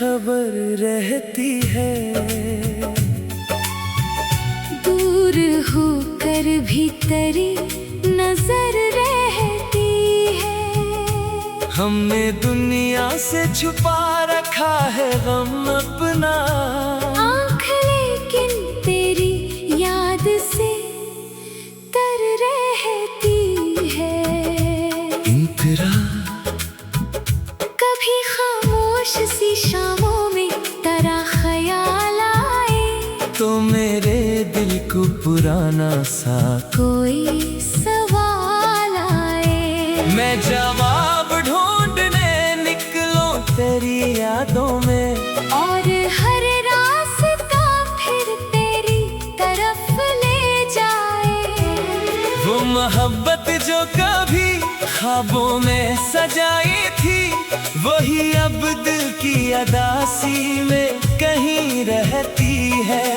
खबर रहती है। दूर होकर भी तेरी नजर रहती है। हमने दुनिया से छुपा रखा है गम अपना, आँख लेकिन तेरी याद से तर रहती है। इंतरा कभी खामोश सी शामों में तेरा ख्याल आए, तो मेरे दिल को पुराना सा कोई सवाल आए। मैं जवाब ढूंढने निकलूं तेरी यादों में, और हर रास्ता फिर तेरी तरफ ले जाए। वो मोहब्बत जो कभी ख्वाबों में सजाई थी, वही अब दिल की अदासी में कहीं रहती है।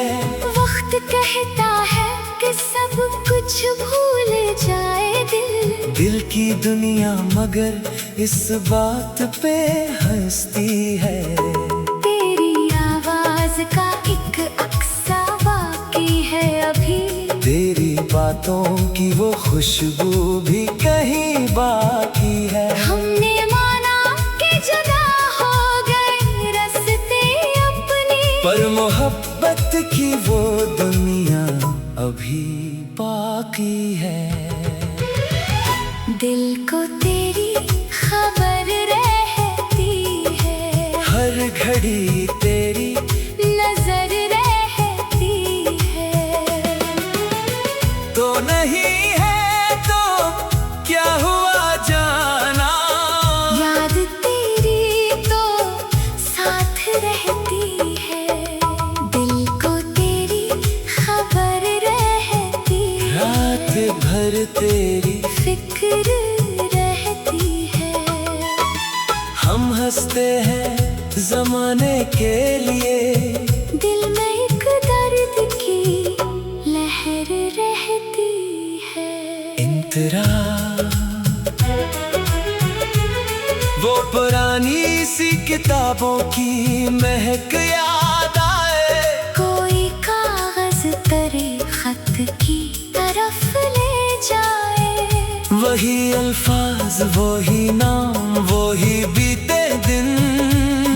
वक्त कहता है कि सब कुछ भूल जाए दिल की दुनिया मगर इस बात पे हंसती है। तेरी आवाज का एक अक्सा बाकी है अभी, तेरी बातों की वो खुशबू भी कहीं बाकी है। हमने माना कि जुदा हो गए रास्ते अपने, पर मोहब्बत की वो दुनिया अभी बाकी है। दिल को तेरी खबर रहती है, हर घड़ी तेरी नजर रहती है। तो नहीं है तो क्या हुआ जाना, याद तेरी तो साथ रहती है। दिल को तेरी खबर रहती है, रात भर तेरी फिक्र रहती है। हम हंसते हैं जमाने के लिए, दिल में एक दर्द की लहर रहती है। इंतरा वो पुरानी सी किताबों की महक याद आए, कोई कागज तेरे खत की तरफ ले जाए। वही अल्फाज वही नाम वही बीते दिन,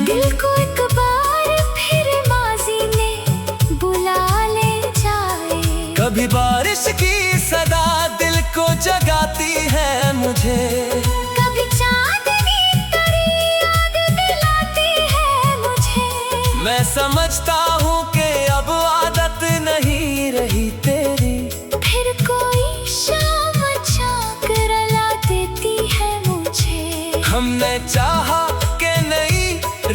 दिल को एक बार फिर माजी में बुला ले जाए। कभी बारिश की सदा दिल को जगाती है मुझे, कभी चांदनी तेरी याद दिलाती है मुझे। मैं समझता हूँ कि अब आदत नहीं रही तेरी, फिर कोई शाम झांक रुला देती है मुझे। हमने चाहा कि नई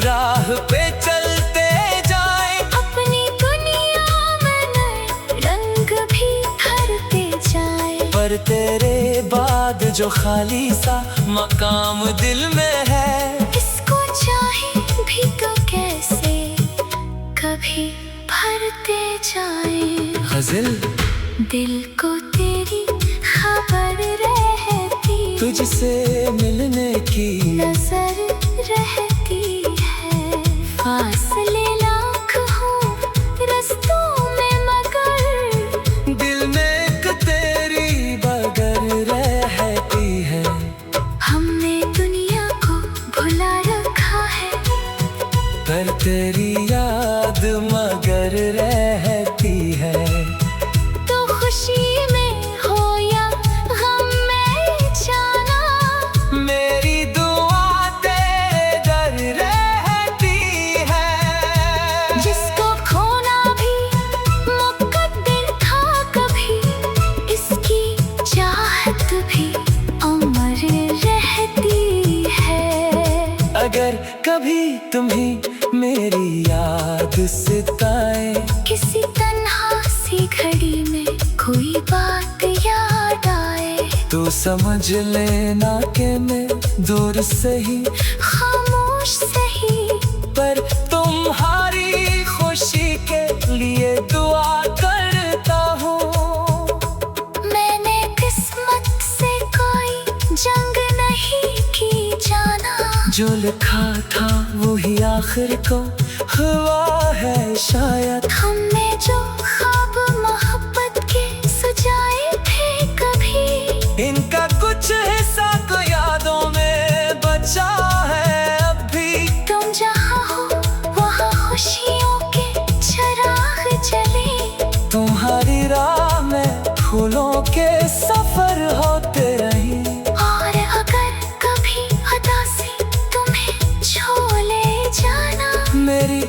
राह पे चलते जाए, अपनी दुनिया में नए रंग भी भरते जाए। पर तेरे बाद जो खाली सा मकाम दिल में है, इसको चाहे भी तो कैसे कभी भरते जाए। गज़ल दिल को तेरी खबर रहती, तुझसे मिलने की नजर रहती है। फासले लाख हो रस्तों में मगर, दिल में एक तेरी बगर रहती है। हमने दुनिया को भुला रखा है, पर तेरी याद मगर रहती है। तो खुशी में हो या गम में जाना, मेरी दुआ तेरे दर रहती है। जिसको खोना भी मुकद्दर था कभी, इसकी चाहत भी अमर रहती है। अगर कभी तुम्हें मेरी याद सताए, किसी तन्हा सी घड़ी में कोई बात याद आए, तो समझ लेना कि मैं दूर से ही खामोश सही, पर तुम्हारी खुशी के लिए दुआ करता हूँ। मैंने किस्मत से कोई जंग नहीं की जाना, जो लिखा था वही आखिर को हुआ है शायद। हमने जो ख्वाब मोहब्बत के सजाए थे कभी, इनका कुछ हिस्सा तो यादों में बचा है अब भी। तुम जहाँ हो वहाँ खुशियों के चिराग जले, तुम्हारी राह में फूलों के सफर होते रही। और अगर कभी उदासी तुम्हें छू ले जाना, मेरी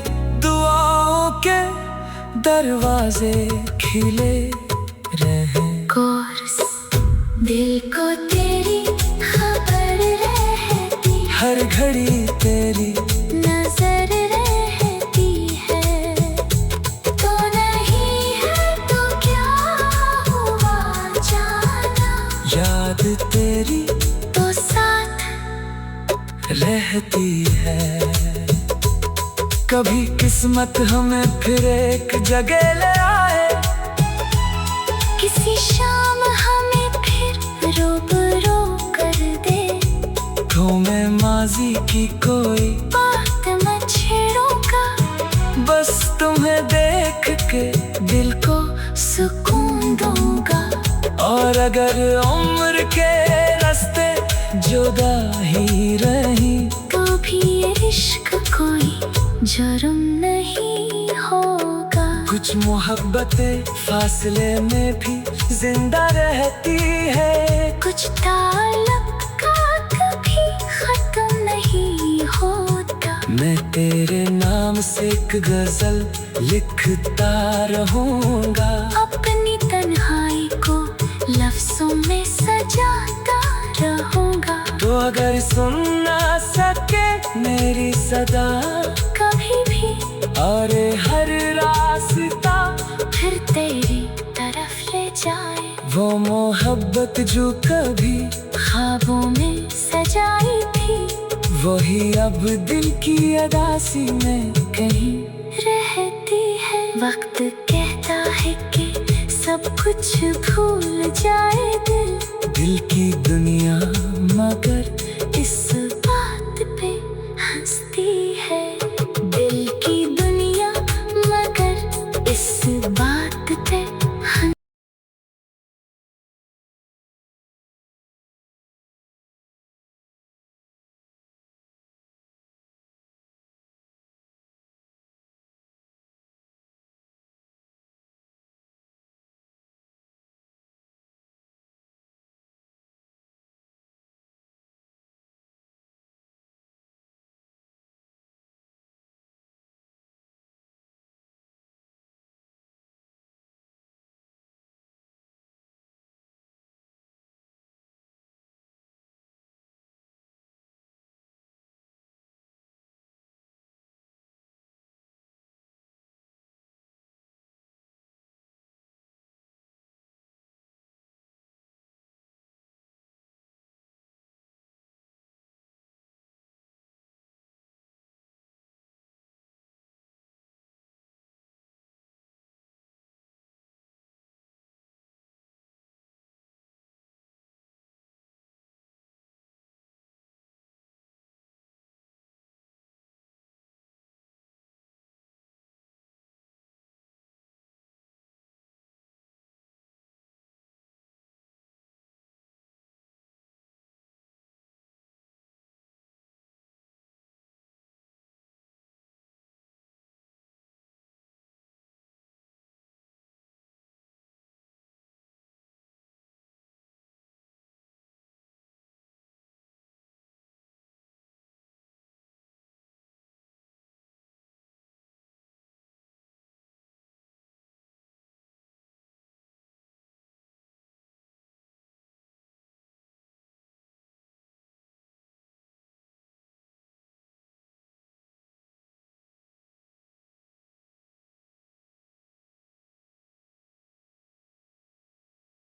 दुआओं के दरवाजे खिले रहे। कोर्स दिल को तेरी खबर रहती, हर घड़ी तेरी नजर रहती है। तो नहीं है तो क्या हुआ जाना, याद तेरी तो साथ रहती है। कभी किस्मत हमें फिर एक जगह ले आए, किसी शाम हमें फिर रूबरू कर दे। तुम्हें माजी की कोई बात मत छेड़ूंगा, बस तुम्हें देख के दिल को सुकून दूंगा। और अगर उम्र के रास्ते जुदा ही रही, तो भी ये इश्क कोई जुर्म नहीं होगा। कुछ मोहब्बतें फासले में भी जिंदा रहती है। कुछ ताल्लुक का कभी खत्म नहीं होता। मैं तेरे नाम से एक गजल लिखता रहूंगा, अपनी तन्हाई को लफ्जों में सजाता रहूंगा। तो अगर सुन ना सके मेरी सदा कभी भी, और हर रास्ता फिर तेरी तरफ ले जाए। वो मोहब्बत जो कभी ख्वाबों में सजाई थी, वही अब दिल की अदासी में कहीं रहती है। वक्त कहता है कि सब कुछ भूल जाए दिल, दिल की दुनिया मगर